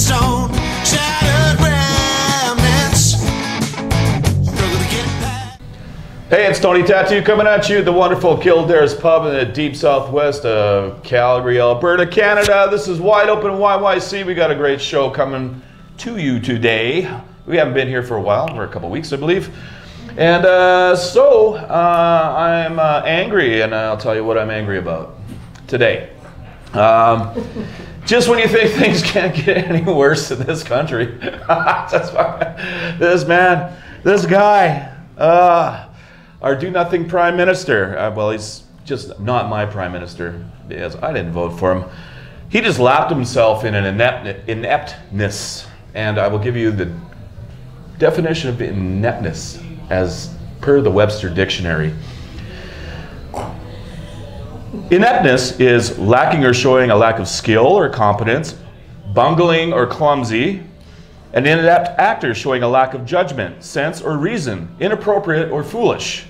stone, shattered remnants. Struggle to get back. Hey, it's Tony Tattoo coming at you, the wonderful Kildares Pub in the deep southwest of Calgary, Alberta, Canada. This is Wide Open YYC. We got a great show coming to you today. We haven't been here for a while, for a couple weeks, I believe. And I'm angry, and I'll tell you what I'm angry about today. Just when you think things can't get any worse in this country, this guy, our do-nothing prime minister, well, he's just not my prime minister, because I didn't vote for him. He just lapped himself in an ineptness, and I will give you the definition of ineptness as per the Webster Dictionary. Ineptness is lacking or showing a lack of skill or competence, bungling or clumsy. An inept actor showing a lack of judgment, sense, or reason, inappropriate or foolish.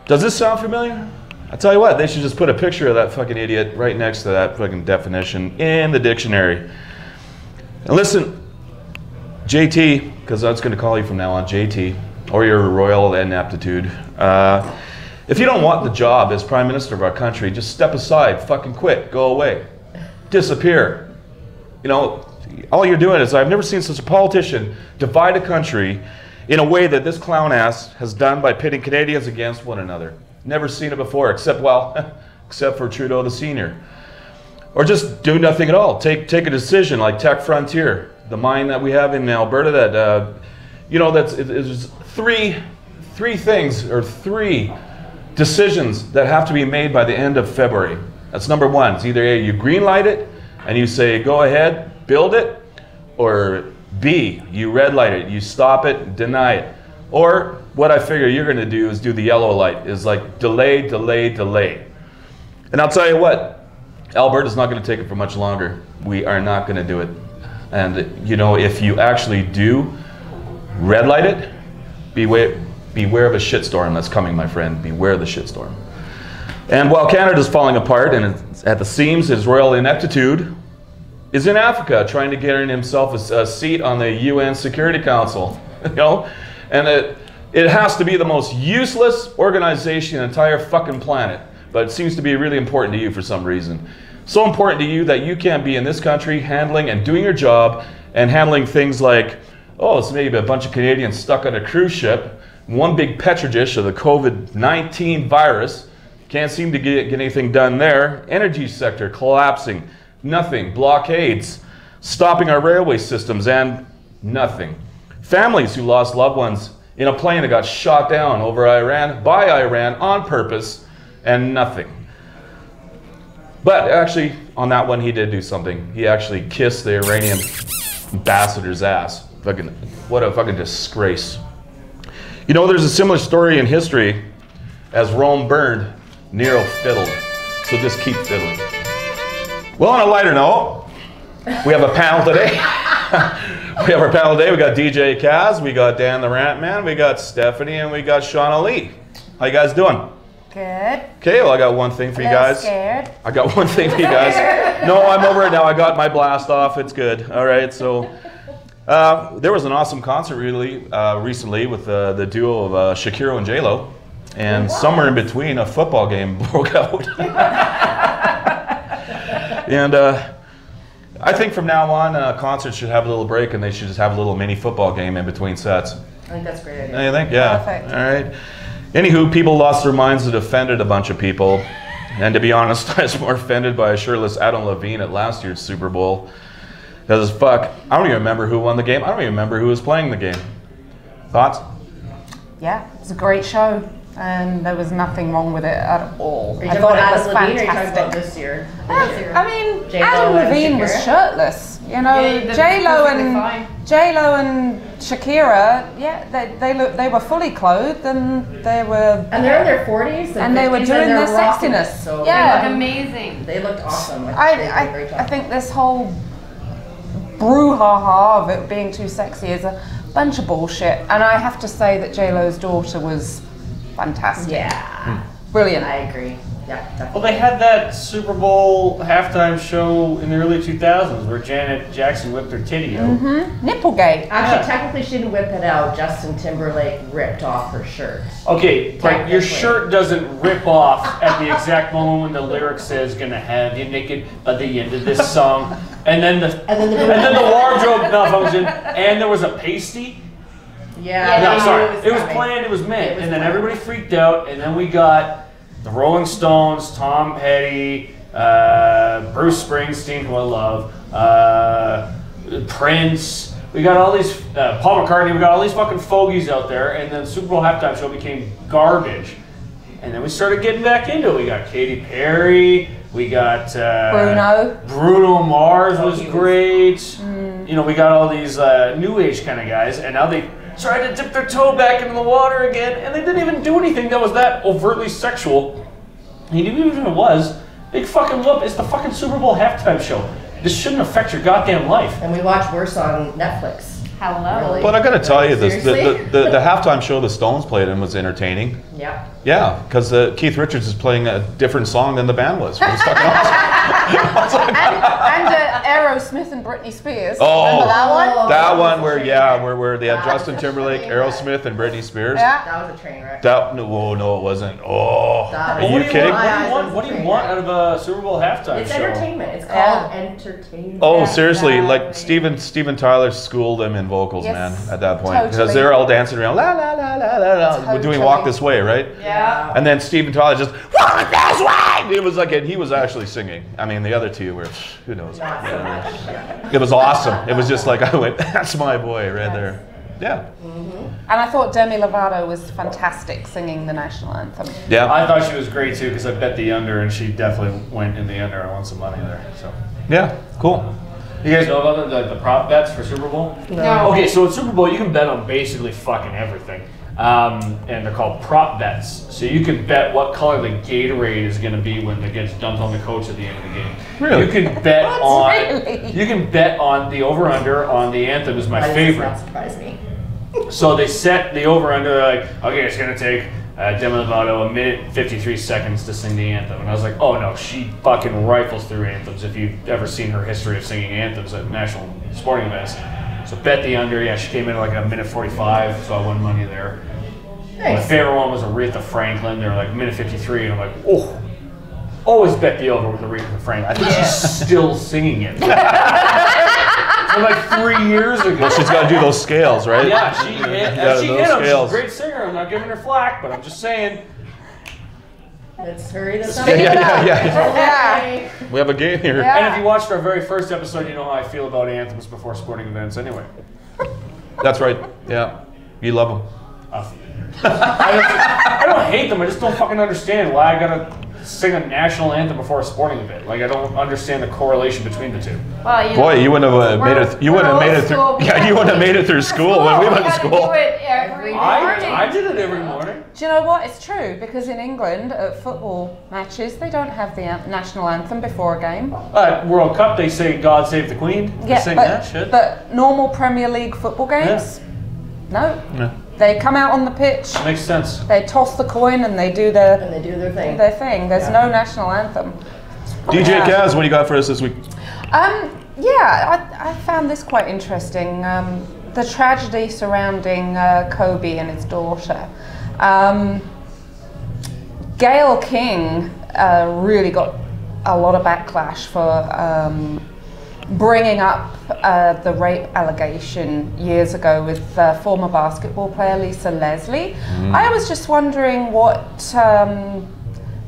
Does this sound familiar? I tell you what, they should just put a picture of that fucking idiot right next to that fucking definition in the dictionary. And listen, JT, because I'm just going to call you from now on JT, or your royal ineptitude. If you don't want the job as Prime Minister of our country, just step aside, fucking quit, go away, disappear. You know, all you're doing is, I've never seen such a politician divide a country in a way that this clown ass has done by pitting Canadians against one another. Never seen it before, except, well, except for Trudeau the Senior. Or just do nothing at all. Take a decision like Tech Frontier, the mine that we have in Alberta that, you know, it's three things, or three decisions that have to be made by the end of February. That's number one. It's either A, you green light it and you say go ahead, build it, or B, you red light it, you stop it, deny it. Or what I figure you're going to do is do the yellow light, is like delay, delay, delay. And I'll tell you what, Alberta's not going to take it for much longer. We are not going to do it. And you know, if you actually do red light it, beware of a shitstorm that's coming, my friend. Beware of the shitstorm. And while Canada's falling apart and it's at the seams, his royal ineptitude is in Africa, trying to get himself a seat on the UN Security Council. You know, and it has to be the most useless organization in the entire fucking planet, but it seems to be really important to you for some reason. So important to you that you can't be in this country handling and doing your job and handling things like, oh, it's maybe a bunch of Canadians stuck on a cruise ship, one big petri dish of the COVID-19 virus, can't seem to get anything done there. Energy sector collapsing, nothing. Blockades, stopping our railway systems, and nothing. Families who lost loved ones in a plane that got shot down over Iran, by Iran, on purpose, and nothing. But actually, on that one, he did do something. He actually kissed the Iranian ambassador's ass. Fucking, what a fucking disgrace. You know, there's a similar story in history. As Rome burned, Nero fiddled. So just keep fiddling. Well, on a lighter note, we have a panel today. We have our panel today. We got DJ Kaz, we got Dan the Rant Man, we got Stephanie, and we got Shauna Lee. How you guys doing? Good. Okay, well, I got one thing for you guys. Scared. I got one thing for you guys. No, I'm over it now. I got my blast off. It's good. All right, so there was an awesome concert recently with the duo of Shakira and J-Lo, and somewhere in between a football game broke out. And I think from now on, concerts should have a little break, and they should just have a little mini football game in between sets. I think that's a great idea. You think? Yeah. Perfect. All right. Anywho, people lost their minds and offended a bunch of people. And to be honest, I was more offended by a shirtless Adam Levine at last year's Super Bowl. Because fuck, I don't even remember who won the game. I don't even remember who was playing the game. Thoughts? Yeah, it was a great show. And there was nothing wrong with it at all. I thought it was fantastic. About this year? I mean, Adam Levine was shirtless. You know, yeah, J-Lo and Shakira, yeah, they were fully clothed, and they were. And they're in their 40s. And they were doing their sexiness. So yeah, they look amazing. They looked awesome. I think this whole brouhaha of it being too sexy is a bunch of bullshit. And I have to say that J-Lo's daughter was fantastic. Yeah. Brilliant. I agree. Yeah, definitely. Well, they had that Super Bowl halftime show in the early 2000s where Janet Jackson whipped her titty out. Nipplegate. Actually, technically, she didn't whip it out. Justin Timberlake ripped off her shirt. Okay, but your shirt doesn't rip off at the exact moment when the lyric says "gonna have you naked by the end of this song," and then the wardrobe malfunctioned, and there was a pasty. Yeah. No, sorry, it was planned. It was meant, and then everybody freaked out, and then we got the Rolling Stones, Tom Petty, Bruce Springsteen, who I love, Prince. We got all these, Paul McCartney, we got all these fucking fogies out there, and then the Super Bowl halftime show became garbage. And then we started getting back into it. We got Katy Perry, we got Bruno Mars was great. You know, we got all these new age kind of guys, and now they tried to dip their toe back into the water again, and they didn't even do anything that was that overtly sexual. And even if it was, big fucking whoop, it's the fucking Super Bowl halftime show. This shouldn't affect your goddamn life. And we watch worse on Netflix. Hello. Really. But I gotta tell you this, Seriously? the halftime show the Stones played in was entertaining. Yeah. Yeah, because Keith Richards is playing a different song than the band was. It was fucking awesome. and Aerosmith and Britney Spears. Oh, remember that one? That one where they had Justin Timberlake, Aerosmith, and Britney Spears. Yeah. That was a train wreck. No, it wasn't. Oh, are you kidding? What do you want out of a Super Bowl halftime It's show? entertainment. It's called entertainment. Oh, seriously, like Exactly. Steven Tyler schooled them in vocals, Yes, man, at that point. Because totally. they're all dancing around, la la la la la la, Totally. doing Walk This Way, right? Yeah. And then Steven Tyler just, Walk This Way! It was like, and he was actually singing. I mean, the other two were, who knows? It was awesome. It was just like, I went, that's my boy right there. Yeah. And I thought Demi Lovato was fantastic singing the national anthem. Yeah. I thought she was great too because I bet the under, and she definitely went in the under. I won some money there. So, Yeah, cool. you guys know about the prop bets for Super Bowl? No. Okay, so at Super Bowl you can bet on basically fucking everything, and they're called prop bets. So you can bet what color the Gatorade is going to be when it gets dumped on the coach at the end of the game. Really? You can bet on. Really? You can bet on the over/under on the anthem is my That does favorite. not surprise me. So they set the over/under. They're like, okay, it's gonna take Demi Lovato 1:53 to sing the anthem, and I was like, oh no, she fucking rifles through anthems. If you've ever seen her history of singing anthems at national sporting events, so bet the under. Yeah, she came in at like 1:45, so I won money there. My Nice. favorite one was Aretha Franklin. They were like 1:53, and I'm like, oh, always bet the over with Aretha Franklin. I think she's still singing it. From like 3 years ago. Well, she's got to do those scales, right? Yeah, she hit them. She's scales. a great singer. I'm not giving her flack, but I'm just saying. Let's hurry this up. Yeah. We have a game here. Yeah. And if you watched our very first episode, you know how I feel about anthems before sporting events anyway. That's right. Yeah. You love them. I don't hate them. I just don't fucking understand why I gotta sing a national anthem before a sporting event. Like, I don't understand the correlation between the two. Well, Boy, you wouldn't have made it. You wouldn't have made it through. Yeah, you wouldn't have made it through school when we went to school. Do it every morning. I did it every morning. Do you know what? It's true, because in England, at football matches, they don't have the national anthem before a game. World Cup, they say "God Save the Queen." They sing that shit. But normal Premier League football games, no. Yeah. They come out on the pitch, Makes sense. they toss the coin, and they do And they do their thing. their thing. There's no national anthem. DJ Kaz, what do you got for us this week? I found this quite interesting. The tragedy surrounding Kobe and his daughter. Gayle King really got a lot of backlash for bringing up the rape allegation years ago with former basketball player Lisa Leslie. I was just wondering what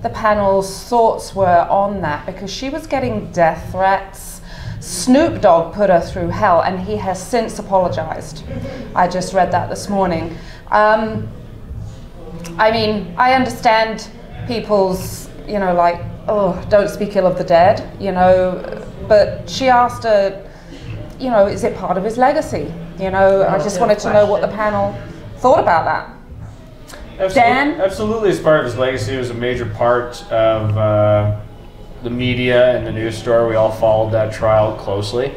the panel's thoughts were on that, because she was getting death threats. Snoop Dogg put her through hell, and he has since apologized. I just read that this morning. I mean, I understand people's, like, oh, don't speak ill of the dead, but she asked her, is it part of his legacy? I just wanted to know what the panel thought about that. Dan? Absolutely, as part of his legacy, it was a major part of the media and the news story. We all followed that trial closely.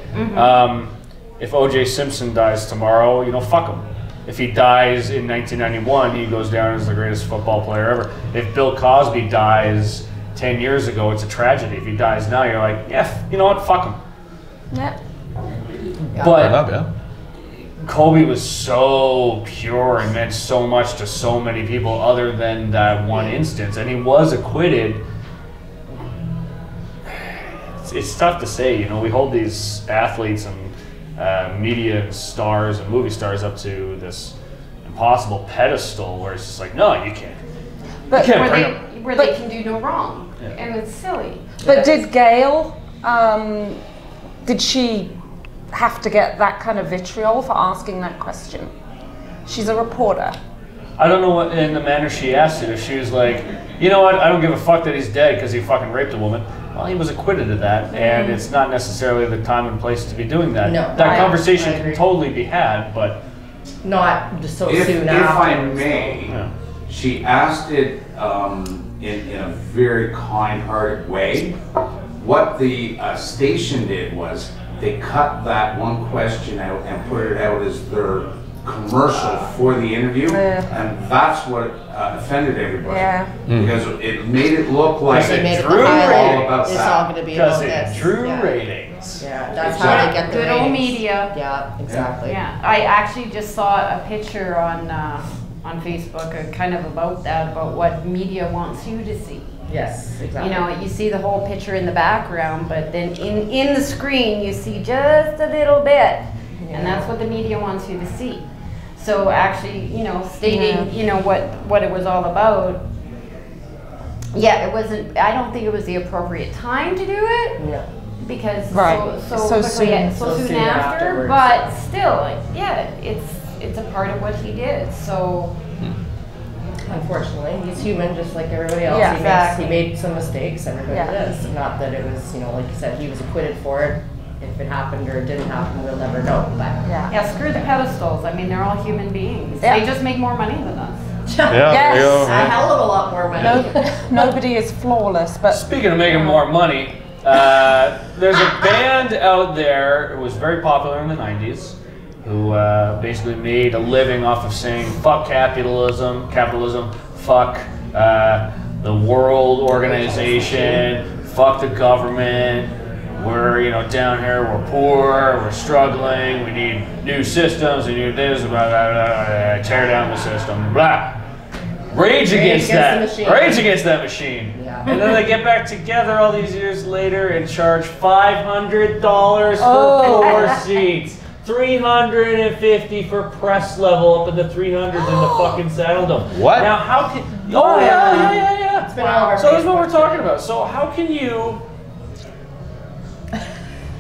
If O.J. Simpson dies tomorrow, fuck him. If he dies in 1991, he goes down as the greatest football player ever. If Bill Cosby dies 10 years ago, it's a tragedy. If he dies now, you're like, yeah, you know what, fuck him. Yeah. But Fair enough, yeah. Kobe was so pure and meant so much to so many people other than that one instance, and he was acquitted. It's tough to say, you know, we hold these athletes and media stars and movie stars up to this impossible pedestal where it's just like, no, you can't. But You can't bring them. Where they can do no wrong, and it's silly. But did Gail, did she have to get that kind of vitriol for asking that question? She's a reporter. I don't know what in the manner she asked it. If she was like, you know what, I don't give a fuck that he's dead because he fucking raped a woman. Well, he was acquitted of that, and it's not necessarily the time and place to be doing that. No, that I conversation agree. can totally be had, but Not just so If soon I after. may, Yeah. she asked it in a very kind-hearted way. What the station did was they cut that one question out and put it out as their commercial for the interview, and that's what offended everybody. Yeah. Because it made it look like They made it the Drew highlight. all about It's that. all going to be about because this. it drew yeah. ratings. Yeah, that's how they get the Good old ratings. media. Yeah, exactly. Yeah, I actually just saw a picture on Facebook, kind of about that, about what media wants you to see. Yes, exactly. You know, you see the whole picture in the background, but then in the screen you see just a little bit, and that's what the media wants you to see. So actually, you know, stating, you know, what it was all about. Yeah, it wasn't. I don't think it was the appropriate time to do it. Yeah. Because Right. so So quickly, soon. so soon soon after, afterwards. but still, like, yeah, it's a part of what he did. So Unfortunately, he's human just like everybody else. Yeah, He made some mistakes. Everybody does. Not that it was, you know, like you said, he was acquitted for it. If it happened or it didn't happen, we'll never know. But yeah, screw the pedestals. I mean, they're all human beings. Yeah. They just make more money than us. Yeah, there you go. a hell of a lot more money. Nobody is flawless, but Speaking of making more money, there's a band out there who was very popular in the 90s who basically made a living off of saying fuck capitalism, fuck the world organization, fuck the government, we're, you know, down here, we're poor, we're struggling, we need new systems, we need this, blah, blah, blah, tear down the system, blah. Rage against that. the machine. Rage against that machine. Yeah. And then they get back together all these years later and charge $500 for 4 seats. $350 for press level up in the 300s in the fucking Saddle Dome. What? Now how can? Oh yeah. It's been all over So that's what Facebook we're talking today. about. So how can you?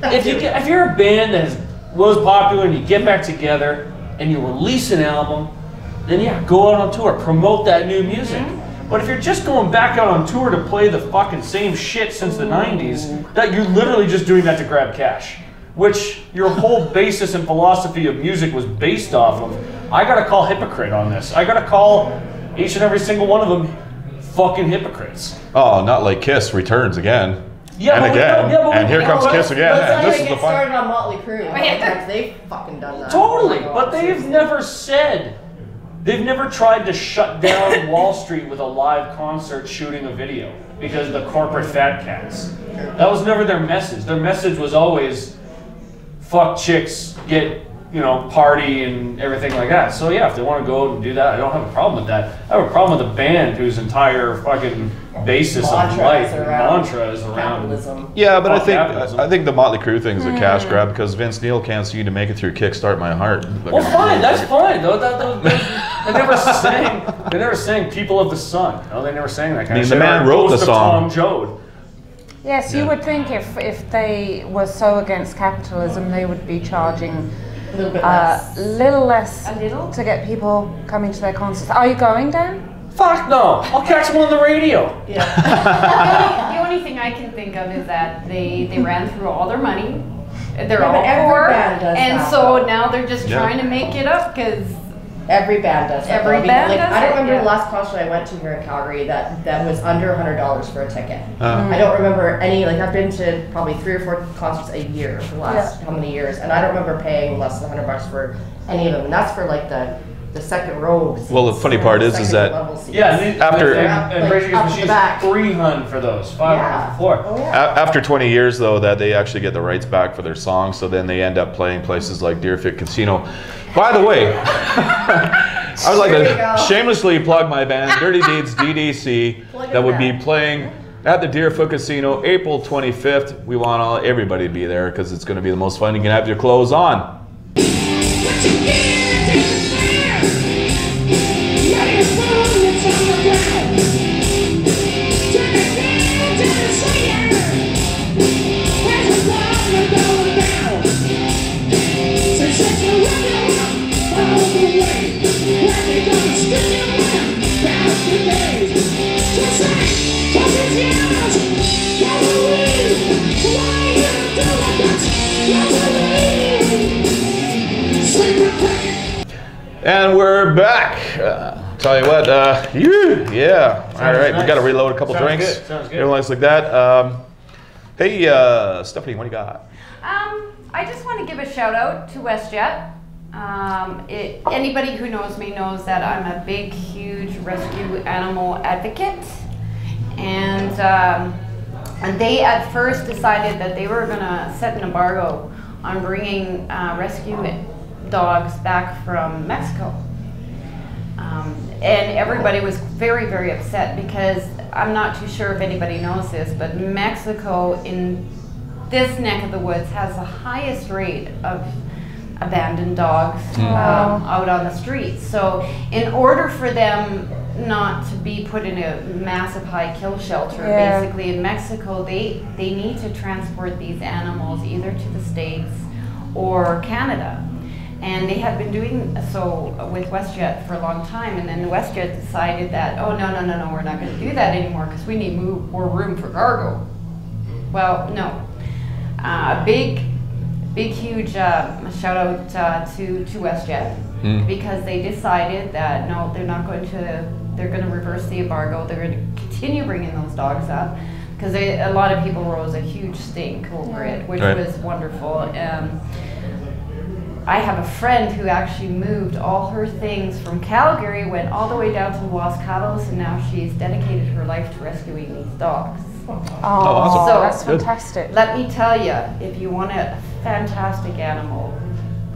If you're a band that was popular and you get back together and you release an album, then yeah, go out on tour, promote that new music. But if you're just going back out on tour to play the fucking same shit since the 90s, that you're literally just doing that to grab cash, which your whole basis and philosophy of music was based off of. I gotta call hypocrite on this. I gotta call each and every single one of them fucking hypocrites. Oh, not like Kiss returns again. Yeah, And but we again. know- yeah, but And we here know comes what- Kiss again. Let's And not this even is the get fun. started on Motley Crue. How many times they've fucking done that? Totally, Oh my but God, they've seriously. never said, they've never tried to shut down Wall Street with a live concert shooting a video because of the corporate fat cats. That was never their message. Their message was always, fuck chicks, get, you know, party and everything like that. So yeah, if they want to go out and do that, I don't have a problem with that. I have a problem with a band whose entire fucking basis of Mantras life, around mantra is around. capitalism. Yeah, but Fuck capitalism. I think the Motley Crue thing is a cash grab because Vince Neil can't seem to make it through Kickstart My Heart. Well, fine, that's fine. Though they never sang "People of the Sun." No, they never sang that kind of the shit. man Or wrote the Ghost of song. Tom Joad. yes, you would think if they were so against capitalism, they would be charging A little bit less. little less A little? to get people coming to their concerts. Are you going, Dan? Fuck no! I'll catch them on the radio. The only thing I can think of is that they ran through all their money. They're Yeah, all but every poor, band does and that, so though. now they're just Yeah. trying to make it up because Every band does that. Every though. I mean, band like, does I don't it, remember yeah. the last concert I went to here in Calgary that was under $100 for a ticket. I don't remember any, like I've been to probably 3 or 4 concerts a year for the last how many years, and I don't remember paying less than $100 for any of them. And that's for like the the second row. Well, the funny part is second that level seats. Yeah, and After- and Like, Racing up the Machines back. 300 for those, 500 Yeah. off the floor. Oh, yeah. after 20 years though, that they actually get the rights back for their songs, so then they end up playing places like Deerfoot Casino. By the way, I would like There you to go. shamelessly plug my band Dirty Deeds DDC Plug it that would be back. playing at the Deerfoot Casino April 25th. We want everybody to be there because it's going to be the most fun. You can have your clothes on. And we're back. Tell you what, yeah. All right, we nice. got to reload a couple Sounds drinks. good, sounds good. Everything likes like that. Hey, Stephanie, what do you got? I just want to give a shout out to WestJet. Anybody who knows me knows that I'm a big, huge rescue animal advocate. And they at first decided that they were going to set an embargo on bringing rescue dogs back from Mexico. And everybody was very, very upset because I'm not too sure if anybody knows this, but Mexico in this neck of the woods has the highest rate of abandoned dogs out on the streets. So in order for them not to be put in a massive high kill shelter, basically in Mexico, they need to transport these animals either to the States or Canada. And they had been doing so with WestJet for a long time, and then WestJet decided that, oh, no, we're not going to do that anymore because we need more room for cargo. Well, no. Big, huge shout out to WestJet because they decided that no, they're going to reverse the embargo. They're going to continue bringing those dogs up because a lot of people rose a huge stink over it, which was wonderful. I have a friend who actually moved all her things from Calgary, went all the way down to Los Cabos, and now she's dedicated her life to rescuing these dogs. Oh, awesome. So that's Good. fantastic. let me tell you, if you want a fantastic animal,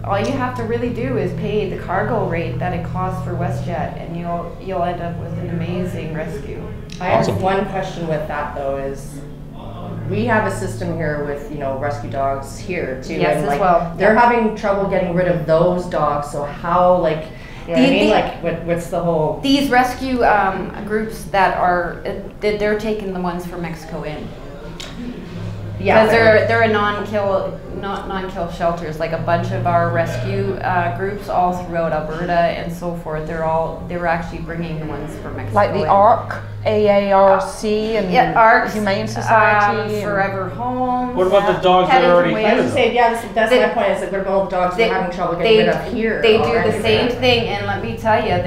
all you have to really do is pay the cargo rate that it costs for WestJet, and you'll end up with an amazing rescue. I have one question with that though is, we have a system here with, rescue dogs here too. Yes, and as well. They're having trouble getting rid of those dogs, so how, what what's the whole... These rescue groups that they're taking the ones from Mexico in. Yeah, Because they're a non-kill shelters. Like a bunch of our rescue groups all throughout Alberta and so forth. They were actually bringing the ones from Mexico. Like the in. ARC, AARC, and ARC, Humane Society, and Forever Homes. What about the dogs that are already I here? was gonna say, that's my point, is like, what about all the dogs we're having trouble getting rid of here? They do already? the same thing, and let me tell you,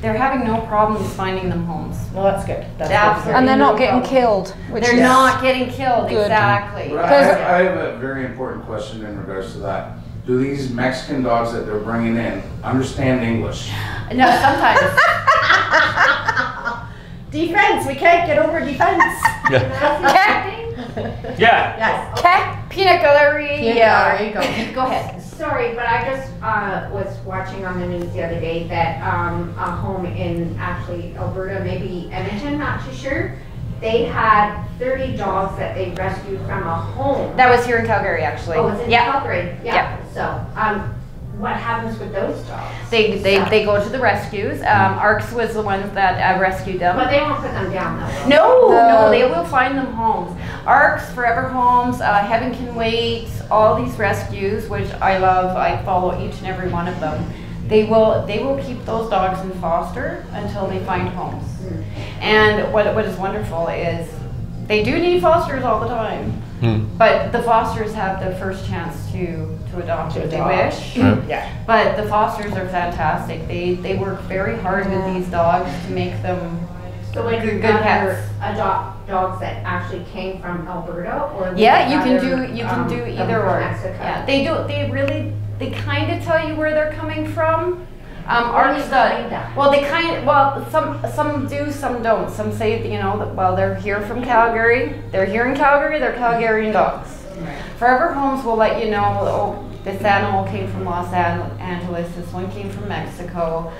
they're having no problems finding them homes. Well, that's good. That's Absolutely. and they're not No getting problem. killed. Which They're is not getting killed, Good. exactly. But I have a very important question in regards to that. Do these Mexican dogs that they're bringing in understand English? No, sometimes. Defense, we can't get over defense. Yeah. Yes. Okay, peanut gallery. Yeah, there you go. Go ahead. Sorry, but I just was watching on the news the other day that a home in actually Alberta, maybe Edmonton, not too sure, they had 30 dogs that they rescued from a home. That was here in Calgary, actually. Oh, it's in Calgary. Yeah. Yeah. So, what happens with those dogs? They go to the rescues. ARCS was the ones that rescued them. But they won't put them down though. No, they will find them homes. ARCS, Forever Homes, Heaven Can Wait, all these rescues, which I love. I follow each and every one of them. They will keep those dogs in foster until they find homes. And what is wonderful is they do need fosters all the time, but the fosters have the first chance to adopt if they wish. Yeah. But the fosters are fantastic. They work very hard with these dogs to make them So would you good rather pets. adopt dogs that actually came from Alberta, or would Yeah, you rather, can do them either from or. Mexico? Yeah, they kind of tell you where they're coming from. Ours does. Well, they some do, some don't. Some say, you know, that, well, they're here from Calgary. They're here in Calgary. They're Calgarian dogs. Forever Homes will let you know, oh, this animal came from Los Angeles, this one came from Mexico.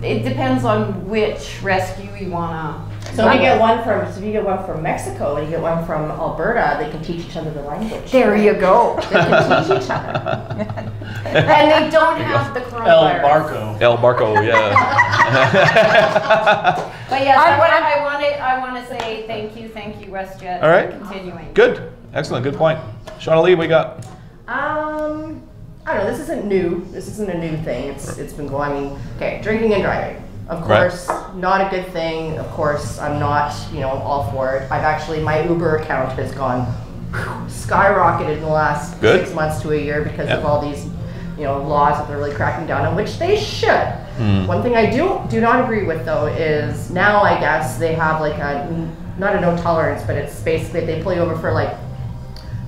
It depends on which rescue you wanna. So if you get one from Mexico and you get one from Alberta, they can teach each other the language. There you go. They can teach each other. And they don't have the coronavirus. El Barco, yeah. But yes, I want to say thank you, WestJet. All right. For continuing. Good. Excellent. Good point. Shauna Lee, we got. I don't know. This isn't new. This isn't a new thing. It's been going. I mean, okay, drinking and driving. Of course, not a good thing. Of course, I'm not, you know, all for it. my Uber account has gone skyrocketed in the last 6 months to a year because of all these, you know, laws that they're really cracking down on, which they should. One thing I do not agree with though is now I guess they have like not a no tolerance, but it's basically if they pull you over for like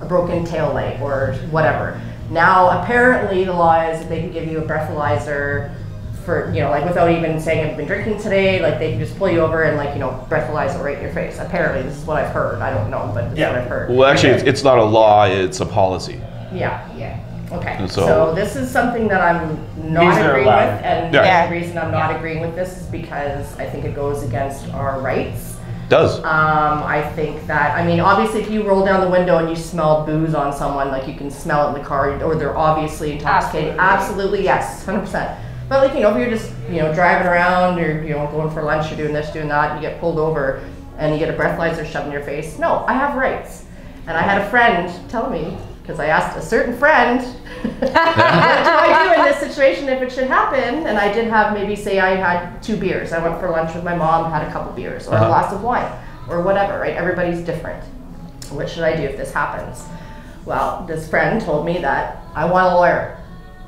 a broken tail light or whatever. Now apparently the law is that they can give you a breathalyzer for, you know, like without even saying I've been drinking today, like they can just pull you over and like, you know, breathalyze it right in your face. Apparently, this is what I've heard. I don't know, but this is what I've heard. Well, actually, it's not a law, it's a policy. Yeah. Okay. And so this is something that I'm not agreeing with, and the reason I'm not agreeing with this is because I think it goes against our rights. Does. I think that, I mean, obviously if you roll down the window and you smell booze on someone, like you can smell it in the car, or they're obviously intoxicated. Absolutely, yes, 100%. But like, you know, if you're just, you know, driving around or, you know, going for lunch or doing this, doing that, and you get pulled over and you get a breathalyzer shoved in your face, no, I have rights. And I had a friend tell me, because I asked a certain friend, what do I do in this situation if it should happen? And I did have maybe say I had 2 beers. I went for lunch with my mom, had a couple beers, or a glass of wine, or whatever, right? Everybody's different. What should I do if this happens? Well, this friend told me that I want a lawyer.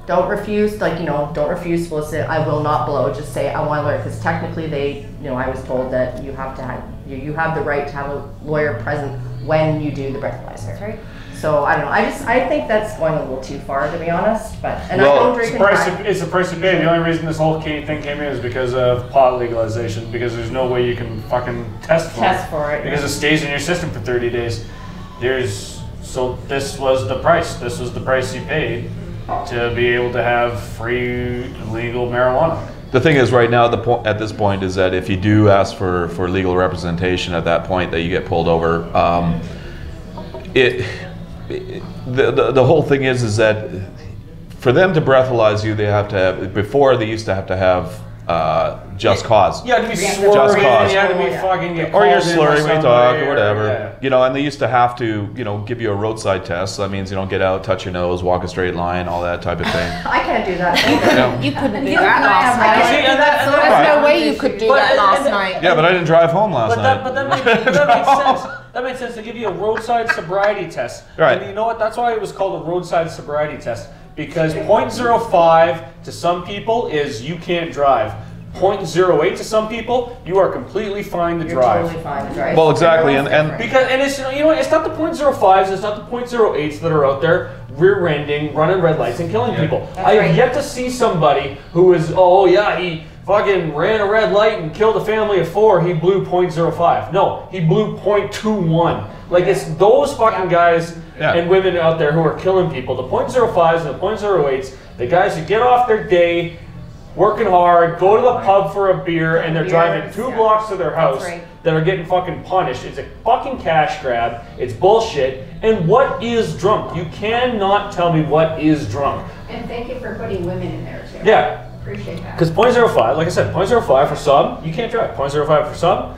Don't refuse, like, you know, don't refuse to say I will not blow. Just say I want a lawyer, because technically they, you know, I was told that you have to have, you have the right to have a lawyer present when you do the breathalyzer. That's right. So I don't know. I think that's going a little too far, to be honest. But I don't drink and drive. It's the price you pay. The only reason this whole thing came in is because of pot legalization. Because there's no way you can fucking test for it. Because it stays in your system for 30 days. So this was the price. This was the price you paid to be able to have free legal marijuana. The thing is, right now, at this point, is that if you do ask for legal representation at that point that you get pulled over, the whole thing is that for them to breathalyze you, they have to have, before they used to have just cause. You had to be slurring, you had to be fucking or you're slurring when you talk or whatever. You know, and they used to have to, you know, give you a roadside test. So that means, you know, get out, touch your nose, walk a straight line, all that type of thing. I can't do that. You couldn't do that last night. There's no way you could do that last night. Yeah, but I didn't drive home last night. But that makes sense. That makes sense to give you a roadside sobriety test. Right. And you know what? That's why it was called a roadside sobriety test. Because 0.05 to some people is you can't drive. 0.08 to some people, you are completely fine to drive. Totally fine to drive. Well, exactly, and it's, you know what, it's not the 0.05s, it's not the 0.08s that are out there rear-ending, running red lights and killing people. I have yet to see somebody who is, oh yeah, he fucking ran a red light and killed a family of 4, he blew 0.05. No, he blew 0.21. Like, it's those fucking guys and women out there who are killing people. The 0.05s and the 0.08s, the guys who get off their day, working hard, go to the pub for a beer, and they're driving 2 blocks to their house that are getting fucking punished. It's a fucking cash grab. It's bullshit. And what is drunk? You cannot tell me what is drunk. And thank you for putting women in there too. Yeah. Appreciate that. Because 0.05, like I said, 0.05 for some, you can't drive. 0.05 for some,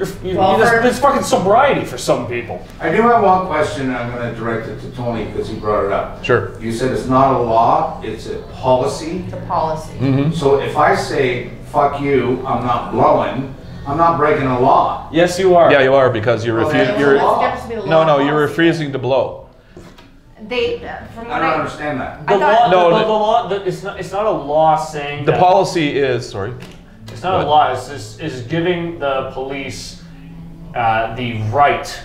it's fucking sobriety for some people. I do have one question, and I'm going to direct it to Tony because he brought it up. Sure. You said it's not a law, it's a policy. It's a policy. Mm-hmm. So if I say, fuck you, I'm not blowing, I'm not breaking a law. Yes, you are. Yeah, you are, because you're refusing. You're refusing to blow. From I don't understand that. The law, it's not a law saying the policy is, sorry. It's not a law, it's giving the police the right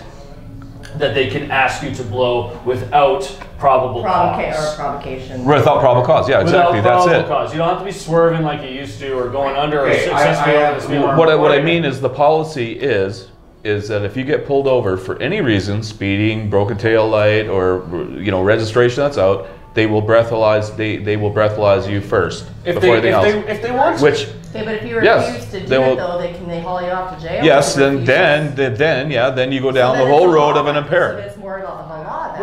that they can ask you to blow without probable cause. Or provocation. Without probable cause, yeah, exactly. Without That's probable it. cause. You don't have to be swerving like you used to, or going under, or Okay, successfully over the speed limit. What I mean is the policy is that if you get pulled over for any reason, speeding, broken tail light, or registration that's out, they will breathalyze you first before anything else. If they want to. Which Okay, but if you Yes, refuse to do they will- it though, they haul you off to jail? yes, If you then refuse? then you go down So the then whole it's a road law. of an So impaired. it's more of a law then.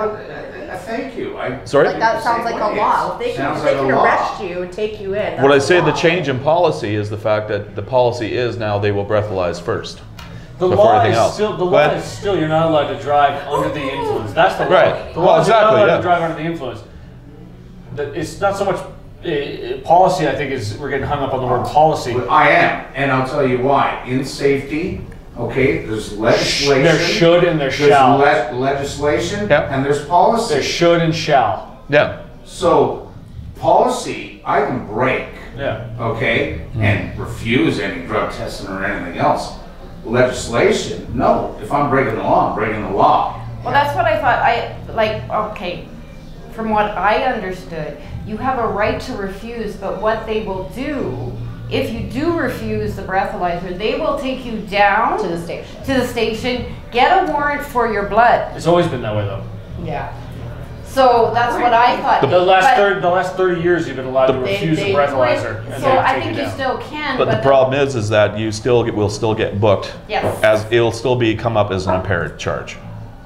Well, thank you. Sorry? Like that sounds like a law. If they can, Sounds like a law. arrest you and take you in. What I that's say a the law. change in policy is the fact that the policy is now they will breathalyze first. The before law anything is else. still But- you're not allowed to drive under the influence. That's the law. Right. The Well, law is you're not exactly, allowed yeah. to drive under the influence. It's not so much policy. I think is we're getting hung up on the word policy. But I am, and I'll tell you why. In safety, okay, there's legislation. There should and there There's shall. legislation, Yep. and there's policy. There should and shall. Yeah. So, policy, I can break, Yeah. okay, and refuse any drug testing or anything else. Legislation, no. If I'm breaking the law, I'm breaking the law. Well, that's what I thought. Okay, from what I understood, you have a right to refuse, but what they will do, if you do refuse the breathalyzer, they will take you down To the station. get a warrant for your blood. It's always been that way though. Yeah. So that's what I thought. The last But- 30 years, you've been allowed to refuse a breathalyzer. and So they I take think you down. still can. But the problem is that you will still get booked. Yes. As it'll still come up as an impaired charge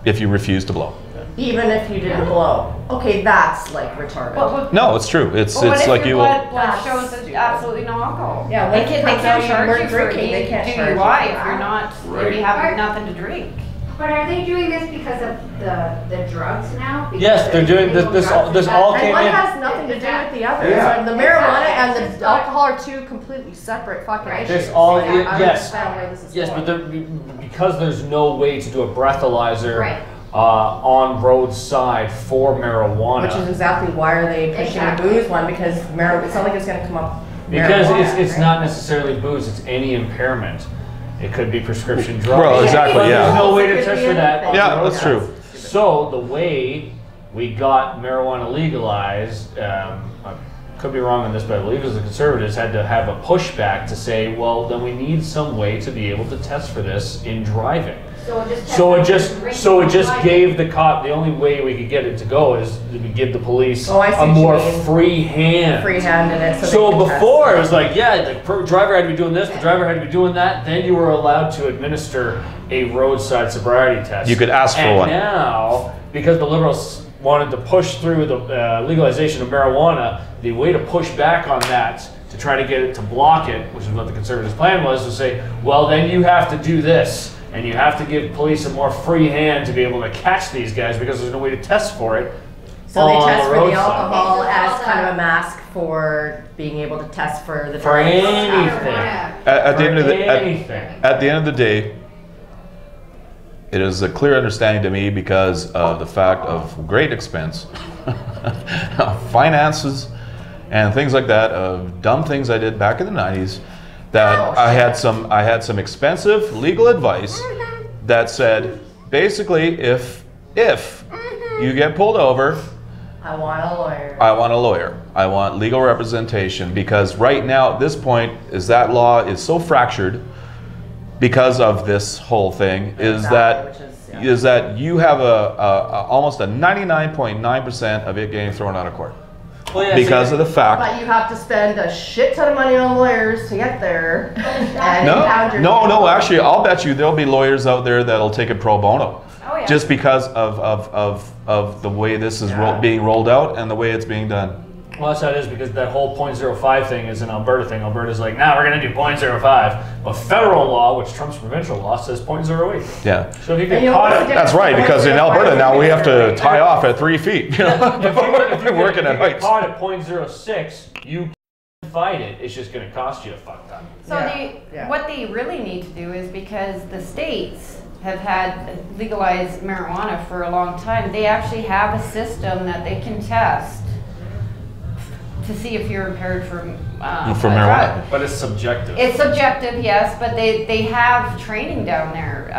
if you refuse to blow. Even if you didn't blow. Okay, that's like retarded. No, it's true. It's But what if like your you will. blood That's shows stupid. absolutely no alcohol? Yeah, they what if it can't turns out you charge weren't you for drinking? They can't charge you DUI for if you're that. not, Right. if you have nothing to drink. But are they doing this because of the drugs now? Because Yes, they're doing illegal this. drugs, This is all that- And came one in. has nothing to do with the other. Yeah. So the marijuana and It's just the like- alcohol are two completely separate fucking issues. This all- I don't yes. understand where this is Yes, going. but because there's no way to do a breathalyzer Right. on roadside for marijuana. Which is exactly why are they pushing Exactly. the booze one, because marijuana, it's not like it's gonna come up. Because marijuana, it's right? not necessarily booze, it's any impairment. It could be prescription drugs. Well, exactly, But yeah. There's no way It to could test be for that. anything. on Yeah, the that's road. true. So the way we got marijuana legalized, I could be wrong on this, but I believe as the conservatives had to have a pushback to say, well, then we need some way to be able to test for this in driving. So it just gave the cop, the only way we could get it to go is to give the police Oh, I see a what you more mean. free hand. Free-handed it. So they can test before it. it was like, yeah, the driver had to be doing this, the driver had to be doing that. Then you were allowed to administer a roadside sobriety test. You could ask for and one. Now, because the Liberals wanted to push through the legalization of marijuana, the way to push back on that, to try to get it to block it, which is what the Conservatives' plan was, to say, well, then you have to do this. And you have to give police a more free hand to be able to catch these guys because there's no way to test for it. So they on test the for the roadside. alcohol Okay, so as all kind the- of a mask for being able to test for the For drugs. anything. At the end of anything. at the end of the day, it is a clear understanding to me because of the fact of great expense, finances, and things like that, of dumb things I did back in the 90s, that I had some expensive legal advice that said, basically, if you get pulled over, I want a lawyer. I want a lawyer. I want legal representation, because right now at this point is that law is so fractured because of this whole thing Exactly, is that you have almost a 99.9% of it getting thrown out of court Well, yeah, because see, of the fact. But you have to spend a shit ton of money on lawyers to get there. And impound your No, vehicle. actually, I'll bet you there'll be lawyers out there that'll take it pro bono. Oh, yeah. Just because of the way this is being rolled out and the way it's being done. Well, that's how it is, because that whole 0.05 thing is an Alberta thing. Alberta's like, nah, we're going to do 0.05. But federal law, which trumps provincial law, says 0.08. Yeah. So if you And get you know caught what's at the That's right, because in Alberta now we have to tie off at 3 feet. You know, if you working get at heights. caught at 0.06, you can fight it. It's just going to cost you a fuck ton. So Yeah. what they really need to do is, because the states have had legalized marijuana for a long time, they actually have a system that they can test to see if you're impaired from For a marijuana. drug. But it's subjective. It's subjective, yes, but they have training down there.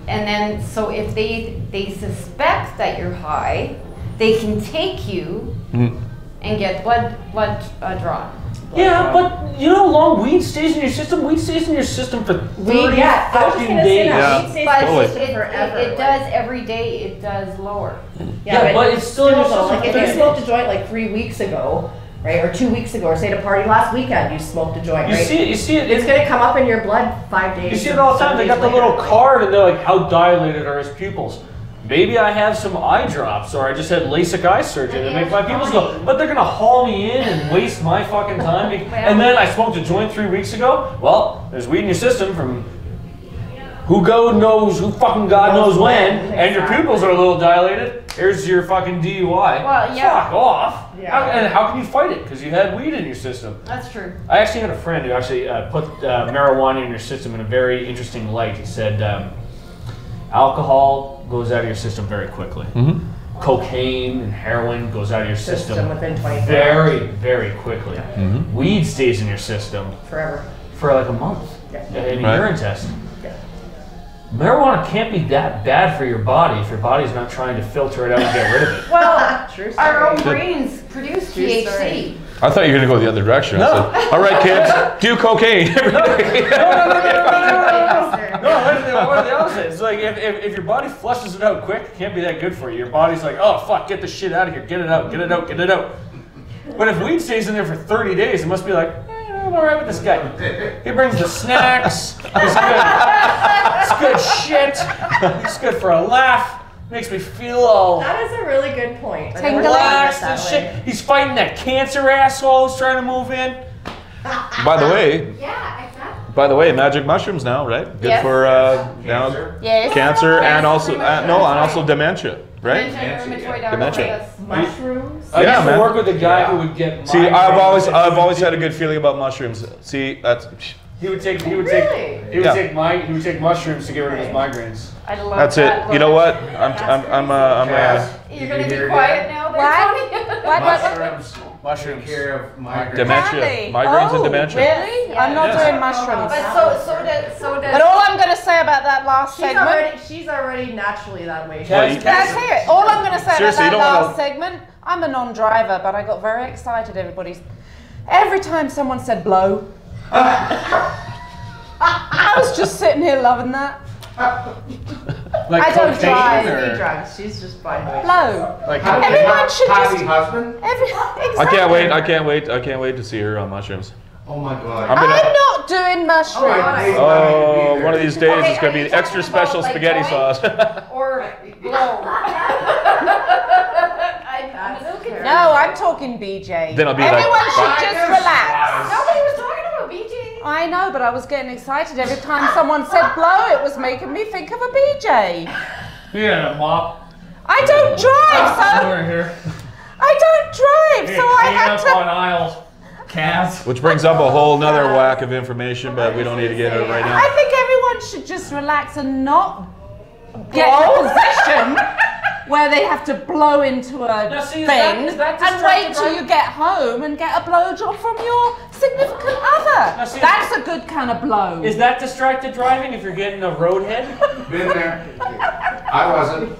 And then, so if they suspect that you're high, they can take you and get blood drawn. Yeah, but you know how long weed stays in your system? Weed stays in your system for 30 fucking days. Yeah. Weed stays But in the system forever. it does every day. It does lower. Yeah, but it's still in your system. Like if you smoked a joint like 3 weeks ago, right, or 2 weeks ago, or say at a party last weekend, you smoked a joint, You right? see it. It's gonna come up in your blood 5 days. You see it all the time. They got the little card, and they're like, "How dilated are his pupils?" Maybe I have some eye drops, or I just had LASIK eye surgery that make my pupils go. But they're gonna haul me in and waste my fucking time. And then I smoked a joint 3 weeks ago. Well, there's weed in your system from who God knows when, and your pupils are a little dilated. Here's your fucking DUI. Well, yeah. Fuck off. Yeah. And how can you fight it? Because you had weed in your system. That's true. I actually had a friend who actually put marijuana in your system in a very interesting light. He said alcohol goes out of your system very quickly. Cocaine and heroin goes out of your system within 24 very, very quickly. Weed stays in your system forever for like a month in a urine test. Marijuana can't be that bad for your body if your body's not trying to filter it out and get rid of it. Well, True our own story. brains produce True THC. story. I thought you were going to go the other direction. No. I said, all right, kids, do cocaine every day. No, what the opposite. It's like if your body flushes it out quick, it can't be that good for you. Your body's like, oh fuck, get the shit out of here, get it out, get it out, get it out. But if weed stays in there for 30 days, it must be like, I'm all right with this guy. He brings the snacks. It's good shit. It's good for a laugh. Makes me feel all That is a really good point. I never relaxed thought and of it shit. that way. He's fighting that cancer asshole who's trying to move in. By the way, Yeah, exactly. magic mushrooms now, right? Good Yes. for Cancer. Yes. cancer and also Rheumatoid. dementia, right? Rheumatoid Dementia. arthritis. Mushrooms. I Yeah, used to man. work with a guy who would get. See, I've migraines. always had a good feeling about mushrooms. See, that's He would take mushrooms to get rid of his migraines. I love that's that it. You know look. what? I'm You're going to be quiet now, there, Tony? Mushrooms. Mushrooms. Take care of migraines. dementia, Really? migraines and dementia. Really? Yes. I'm not Yes. doing mushrooms. But so does. But all I'm going to say about that last segment. She's already naturally that way. Well, That's it. All I'm going to say Seriously, about you that don't last segment, I'm a non-driver, but I got very excited. Every time someone said blow, I was just sitting here loving that. Like I don't cocaine drive. or- drugs. She's just fine. Blow. Like Everyone should Happy just. husband? I can't wait. I can't wait to see her on mushrooms. Oh my God. I'm gonna. I'm not doing mushrooms. Oh, one of these days Okay, it's gonna are you be extra talking about, special like, spaghetti joint? sauce. Or blow. I'm a little confused. No, I'm talking BJ. Then I'll be like, Everyone should "Fuck." just relax. Nobody was talking about BJ. I know, but I was getting excited every time someone said blow. It was making me think of a BJ. Yeah, a mop. I don't drive, so Over here. I don't drive, so I Clean had up to. on aisle. Calves. Which brings up a whole nother whack of information, but we don't need to get into it right now. I think everyone should just relax and not get in a position where they have to blow into a Now, see, thing is that and wait distracted till driving? you get home and get a blowjob from your significant other. Now, see, That's a good kind of blow. Is that distracted driving if you're getting a roadhead? Been there. I wasn't.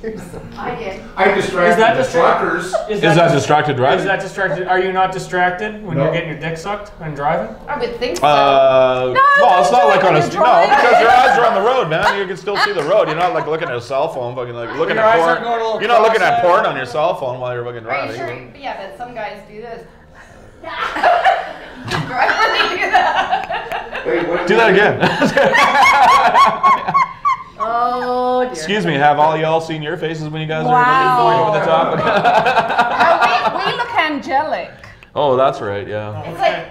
I did. I distracted Is that the distracted? truckers. Is that distracted Is driving? that distracted? Are you not distracted when No. you're getting your dick sucked and driving? I would think so. Well, it's not don't like do it on a when no, you're driving. because your eyes are on the road, man. You can still see the road. You're not like looking at a cell phone, fucking like looking Your at eyes aren't porn. going a little You're not looking at cross-eyed. porn on your cell phone while you're fucking Are you driving. sure? Yeah, but some guys do this. Drivers do that. Wait, what Do that again. Oh dear. Excuse me. Have all y'all seen your faces when you guys Wow. are going over the top? We look angelic. Oh, that's right. Yeah.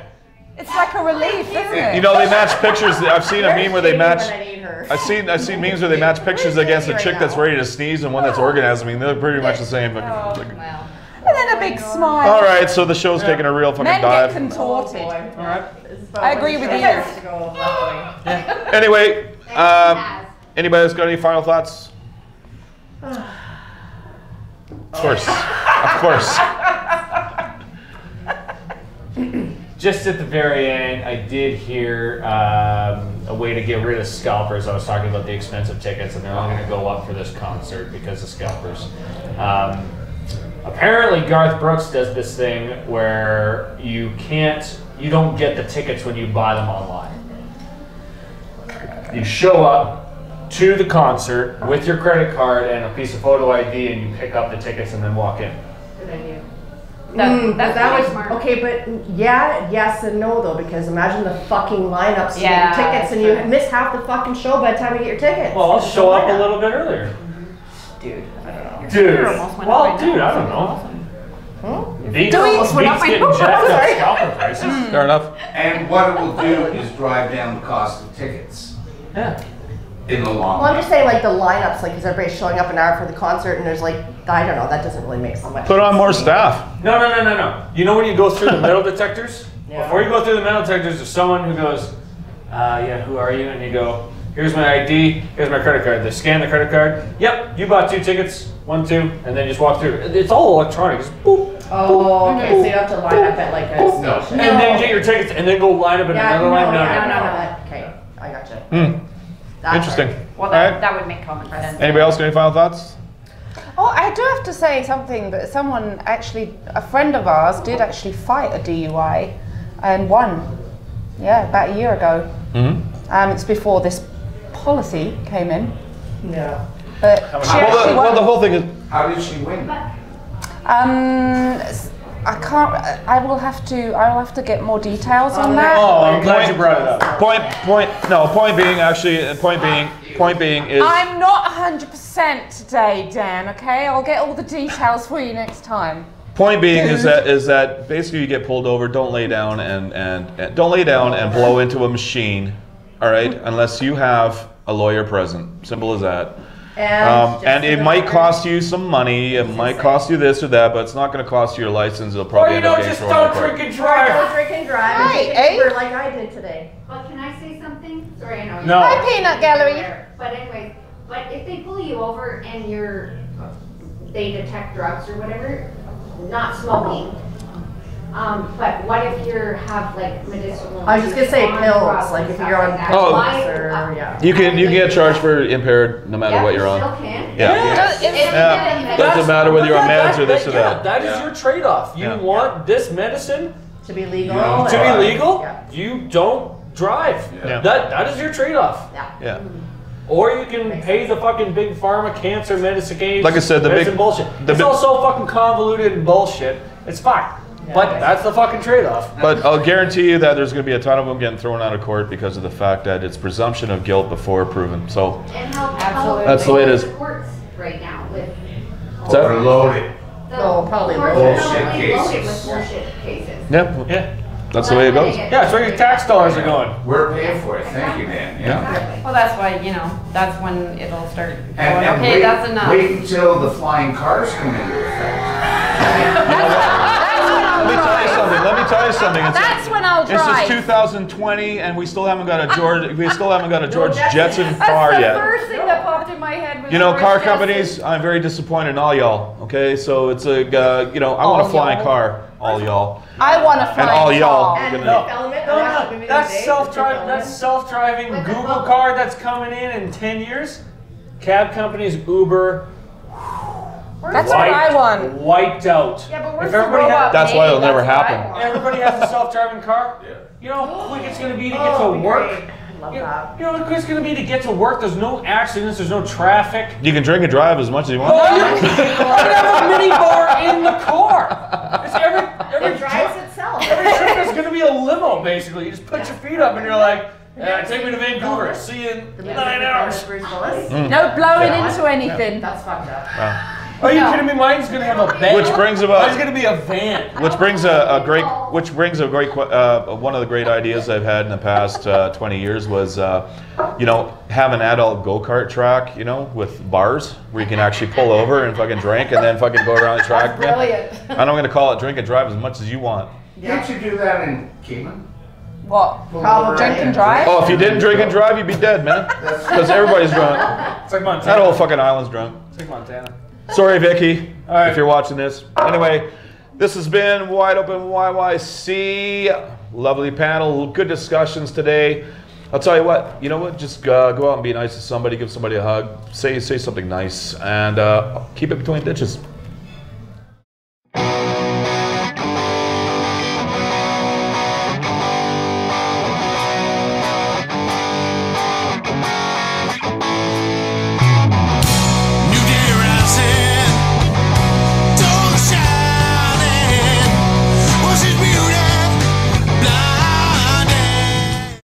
It's like a relief, isn't it? You know, they match pictures. I've seen a meme where they match. When I need her. I've seen memes where they match pictures against a chick that's ready to sneeze and one that's orgasming. They're pretty much the same. Oh, Fucking- well. And then a big smile. All right, so the show's taking a real fucking Men get dive. Oh, contorted. boy. All right. This is about I when agree the with show you. starts to go left way. Anyway, Has. anybody else got any final thoughts? Of course, of course. Just at the very end, I did hear a way to get rid of scalpers. I was talking about the expensive tickets, and they're only going to go up for this concert because of scalpers. apparently Garth Brooks does this thing where you don't get the tickets when you buy them online. You show up to the concert with your credit card and a piece of photo ID, and you pick up the tickets and then walk in. Good idea. That's That was smart. smart. Okay, but yes and no though, because imagine the fucking lineups to Yeah, get your tickets and you miss half the fucking show by the time you get your tickets. Well, I'll show up a little bit earlier. Dude, I don't know. Dude, almost went well, up right dude, now. I don't know. Beats, almost went up Beats my getting nose. jacked up Sorry. scalper prices. Fair enough. And what it will do is drive down the cost of tickets Yeah. in the long Well, I'm run. just saying like the lineups, like, because everybody's showing up an hour for the concert and there's like, I don't know, that doesn't really make so much Put on sense more to me. staff. No. You know when you go through the metal detectors? Yeah. Before you go through the metal detectors, there's someone who goes, yeah, who are you? And you go, here's my ID, here's my credit card. They scan the credit card. Yep, you bought 2 tickets, 1, 2, and then you just walk through. It's all electronic. Just boop. Oh, okay, so you have to line up at like a No. station. And then get your tickets and then go line up in Yeah, another line. no. Okay, I gotcha. Hmm. Interesting. Well, All that, right. that would make common sense. Anybody else got any final thoughts? Oh, I do have to say something that someone actually, a friend of ours, did actually fight a DUI and won. Yeah, about a year ago. Mm-hmm. It's before this policy came in. Yeah. But she actually Well, won. the whole thing is. How did she win? I can't. I will have to get more details on that. Oh, I'm glad you brought it up. Point being is. I'm not 100% today, Dan. Okay, I'll get all the details for you next time. Point being is that basically you get pulled over. Don't lay down and don't lay down and blow into a machine. All right, unless you have a lawyer present. Simple as that. And it might cost you some money. It might cost you this or that, but it's not going to cost you your license. It'll Or probably you end up don't getting just thrown in don't court. drink and Don't drive. drink and drive and Right, take eh? an Uber like I did today. But can I say something? Sorry, I know. No. Hi, Peanut Gallery. But anyway, but if they pull you over and they detect drugs or whatever, not smoking. But what if you have like medicinal? I was just gonna say on pills, drugs like and if stuff you're on like that? pills Why- or, yeah. You can get charged for impaired no matter what you're on. Still can. Yeah. If- Doesn't matter whether you're on meds or this or Yeah, that. that is your trade-off. You Yeah. want this medicine To be legal. Yeah. to be legal. Yeah. You don't drive. Yeah. That is your trade-off. Yeah. Or you can pay the fucking big pharma cancer medicine. Like I said, the medicine big- bullshit. the It's big- all so fucking convoluted and bullshit. It's fine. But that's the fucking trade-off. But I'll guarantee you that there's going to be a ton of them getting thrown out of court because of the fact that it's presumption of guilt before proven. So And how Absolutely. That's the way it is. Courts right now with. Is that- Overloaded. Oh, probably Courts loaded. are probably Bullshit loaded cases. with bullshit cases. yeah, Yeah. that's the way it goes. Yeah, that's where your tax dollars are going. We're paying for it. Thank you, Dan. Yeah. Exactly. Well, that's why, that's when it'll start going, And okay, wait, that's enough. wait until the flying cars come into effect. Let me tell you something. That's when I'll This is drive. 2020, and we still haven't got a George Jetson That's car the yet. first thing that popped in my head was You know, George car Jetson. companies, I'm very disappointed in all y'all. Okay, so it's a, I want a flying y'all. car, all y'all. I want to fly. And all y'all. And Gonna- Fifth Element, No, actually, maybe that's today, self-driving. Fifth That's Element. self-driving With the Google bubble. car that's coming in 10 years. Cab companies, Uber, That's what I want. wiped out. Yeah, but where's If the everybody robot That's why made? it'll never That's what I happen. want. Everybody has a self-driving car. You know how quick it's going to be to get Oh, to be work. great. Love You that. know how quick it's going to be to get to work. There's no accidents. There's no traffic. You can drink and drive as much as you want. Oh, you can have a mini bar in the car. It's every It drives itself. every trip is going to be a limo, basically. You just put your feet up and you're like, take me to Vancouver. See you in 9 hours. Bruce Willis. No blowing into anything. That's fucked up. Are you kidding me? Mine's going to have a van. Which brings about- Mine's going to be a van. Which brings a great one of the great ideas I've had in the past 20 years was, have an adult go-kart track, with bars where you can actually pull over and fucking drink and then fucking go around the track. Brilliant. And I'm going to call it drink and drive as much as you want. Can't you do that in Cayman? What? Probably. Drink and drive? Oh, if you didn't drink and drive, you'd be dead, man. Because everybody's drunk. It's like Montana. That whole fucking island's drunk. It's like Montana. Sorry, Vicky, All right. if you're watching this. Anyway, this has been Wide Open YYC. Lovely panel, good discussions today. I'll tell you what, just go out and be nice to somebody, give somebody a hug, say something nice, and keep it between ditches.